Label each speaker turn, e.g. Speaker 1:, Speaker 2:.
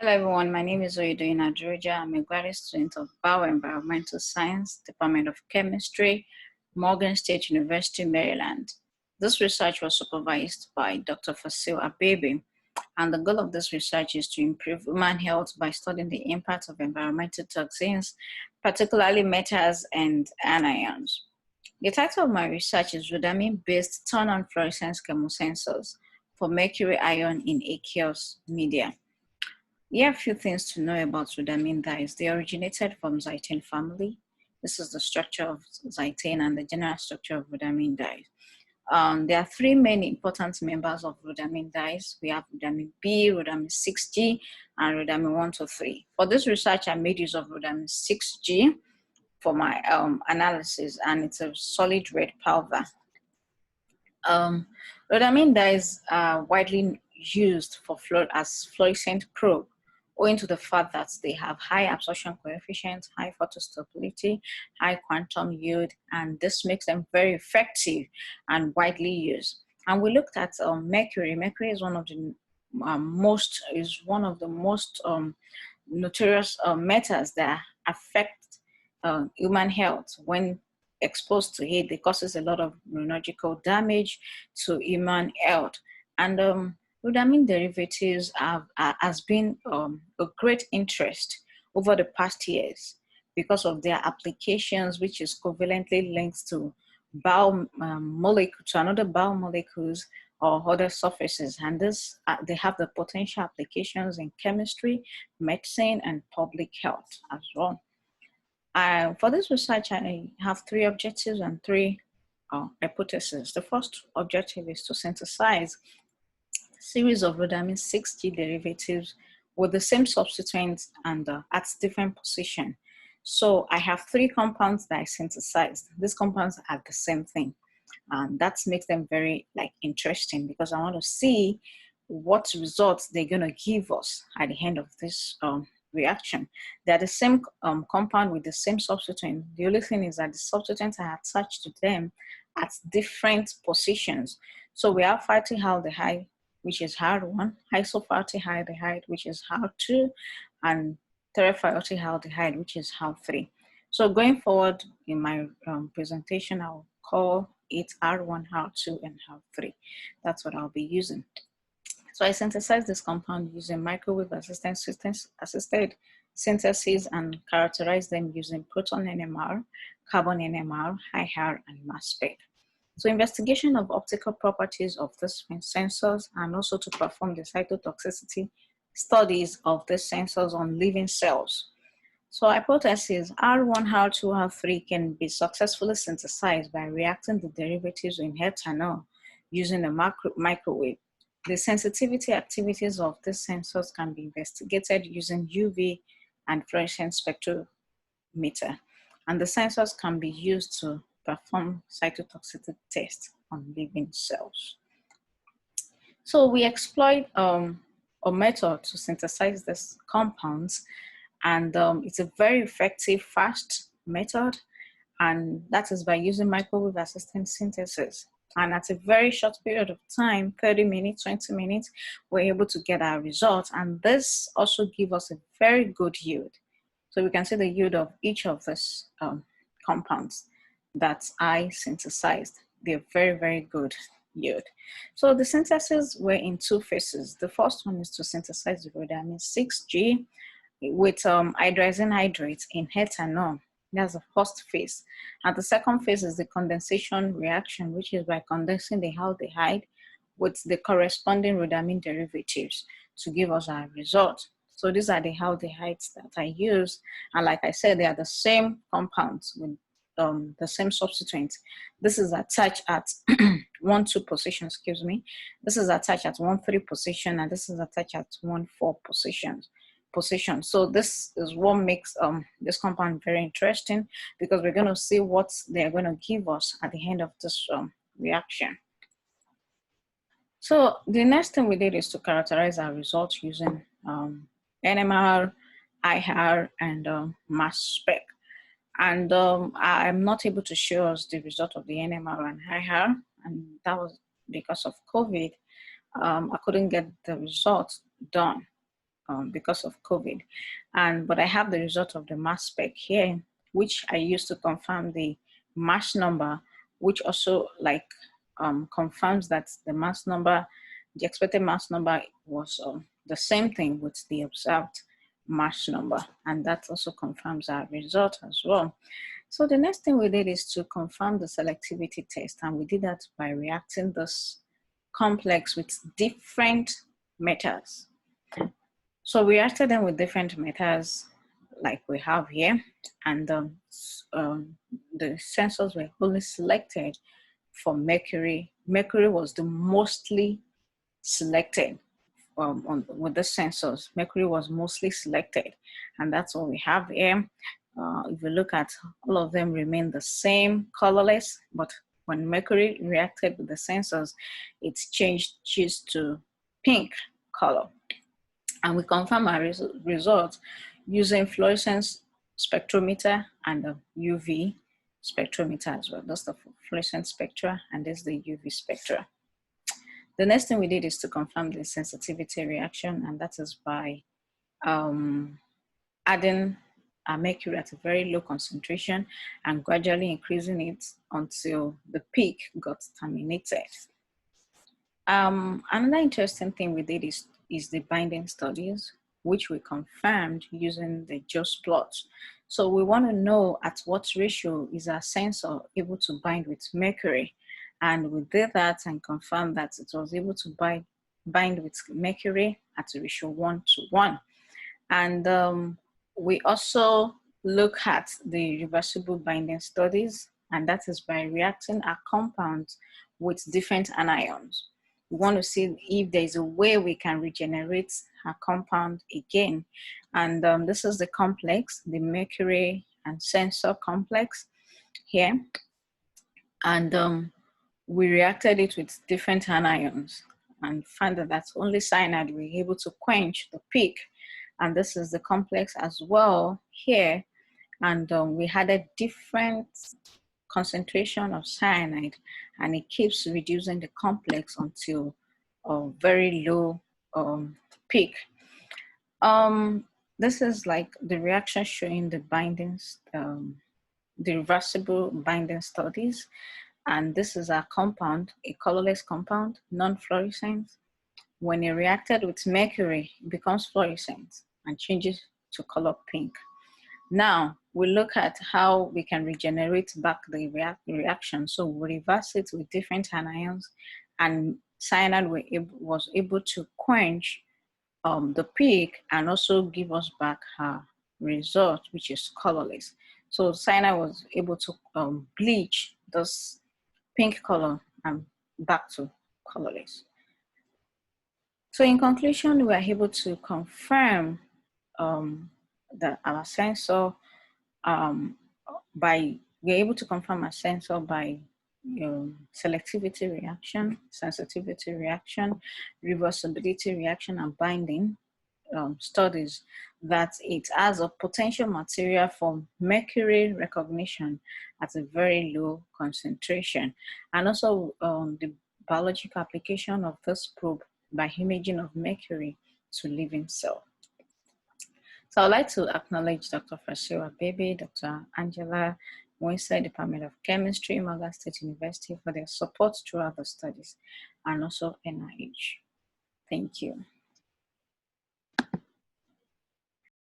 Speaker 1: Hello everyone, my name is Oyedoyin Aduroja. I'm a graduate student of Bioenvironmental Science, Department of Chemistry, Morgan State University, Maryland. This research was supervised by Dr. Fasil Abebe, and the goal of this research is to improve human health by studying the impact of environmental toxins, particularly metals and anions. The title of my research is rhodamine-based turn-on fluorescence chemosensors for mercury ion in aqueous media. Here are a few things to know about rhodamine dyes. They originated from xythine family. This is the structure of xythine and the general structure of rhodamine dyes. There are three main important members of rhodamine dyes. We have rhodamine B, rhodamine 6G, and rhodamine 123. For this research, I made use of rhodamine 6G for my analysis, and it's a solid red powder. Rhodamine dyes are widely used for as fluorescent probe, owing to the fact that they have high absorption coefficient, high photostability, high quantum yield, and this makes them very effective and widely used. And we looked at mercury. Mercury is one of the most notorious metals that affect human health. When exposed to it, it causes a lot of neurological damage to human health. And rhodamine derivatives has been a great interest over the past years because of their applications, which is covalently linked to another biomolecules or other surfaces. And this they have the potential applications in chemistry, medicine, and public health as well. For this research, I have three objectives and three hypotheses. The first objective is to synthesize a series of rhodamine 6G derivatives with the same substituents and at different position. So I have three compounds that I synthesized. These compounds are the same thing. And that makes them very interesting because I want to see what results they're going to give us at the end of this reaction. They're the same compound with the same substituent. The only thing is that the substituents are attached to them at different positions. So we have phytaldehyde, which is HAR1, isophthalealdehyde, which is HAR2, and terephthaldehyde, which is HAR3. So going forward in my presentation, I'll call it R1, R2, and R3. That's what I'll be using. So I synthesized this compound using microwave assisted synthesis and characterized them using proton NMR, carbon NMR, IR, and mass spec. So investigation of optical properties of these sensors and also to perform the cytotoxicity studies of these sensors on living cells. So hypothesis, R1, R2, R3 can be successfully synthesized by reacting the derivatives in ethanol using a microwave. The sensitivity activities of these sensors can be investigated using UV and fluorescence spectrometer. And the sensors can be used to perform cytotoxicity tests on living cells. So we exploit a method to synthesize these compounds, and it's a very effective, fast method, and that is by using microwave assisted synthesis. And at a very short period of time, 30 minutes, 20 minutes, we're able to get our results. And this also gives us a very good yield. So we can see the yield of each of these compounds that I synthesized. They're very, very good yield. So the synthesis were in two phases. The first one is to synthesize the rhodamine 6G with hydrazine hydrate in ethanol. That's the first phase. And the second phase is the condensation reaction, which is by condensing the aldehyde with the corresponding rhodamine derivatives to give us our result. So these are the aldehydes that I use. And like I said, they are the same compounds with the same substituents. This is attached at 1,2 position, excuse me. This is attached at 1,3 position, and this is attached at 1,4 position. So this is what makes this compound very interesting, because we're going to see what they're going to give us at the end of this reaction. So the next thing we did is to characterize our results using NMR, IR, and mass spec. And I'm not able to show us the result of the NMR and IR, and that was because of COVID. I couldn't get the results done. because of COVID. But I have the result of the mass spec here, which I used to confirm the mass number, which also confirms that the mass number, the expected mass number was the same thing with the observed mass number. And that also confirms our result as well. So the next thing we did is to confirm the selectivity test. And we did that by reacting this complex with different metals. So we reacted them with different metals like we have here. And the sensors were only selected for mercury. Mercury was the mostly selected with the sensors. Mercury was mostly selected, and that's what we have here. If you look at, all of them remain the same, colorless, but when mercury reacted with the sensors, it's changed to pink color. And we confirm our results using fluorescence spectrometer and the UV spectrometer as well. That's the fluorescent spectra, and this is the UV spectra. The next thing we did is to confirm the sensitivity reaction, and that is by adding mercury at a very low concentration and gradually increasing it until the peak got terminated. Another interesting thing we did is the binding studies, which we confirmed using the just plot. So we want to know at what ratio is our sensor able to bind with mercury. And we did that and confirmed that it was able to bind with mercury at a ratio 1:1. And we also look at the reversible binding studies, and that is by reacting our compounds with different anions. We want to see if there's a way we can regenerate a compound again. And this is the complex, the mercury and sensor complex here. And we reacted it with different anions and found that that's only cyanide we're able to quench the peak. And this is the complex as well here. And we had a different concentration of cyanide, and it keeps reducing the complex until a very low peak. This is like the reaction showing the bindings, the reversible binding studies. And this is a compound, a colorless compound, non-fluorescent. When it reacted with mercury, it becomes fluorescent and changes to color pink. Now, we look at how we can regenerate back the reaction. So we reverse it with different anions, and cyanide was able to quench the peak and also give us back her result, which is colorless. So cyanide was able to bleach this pink color and back to colorless. So in conclusion, we are able to confirm that our sensor we're able to confirm our sensor by selectivity reaction, sensitivity reaction, reversibility reaction, and binding studies that it has a potential material for mercury recognition at a very low concentration. And also the biological application of this probe by imaging of mercury to living cell. So I'd like to acknowledge Dr. Fasiwa Baby, Dr. Angela Winside, Department of Chemistry, Malaga State University, for their support throughout the studies, and also NIH. Thank you.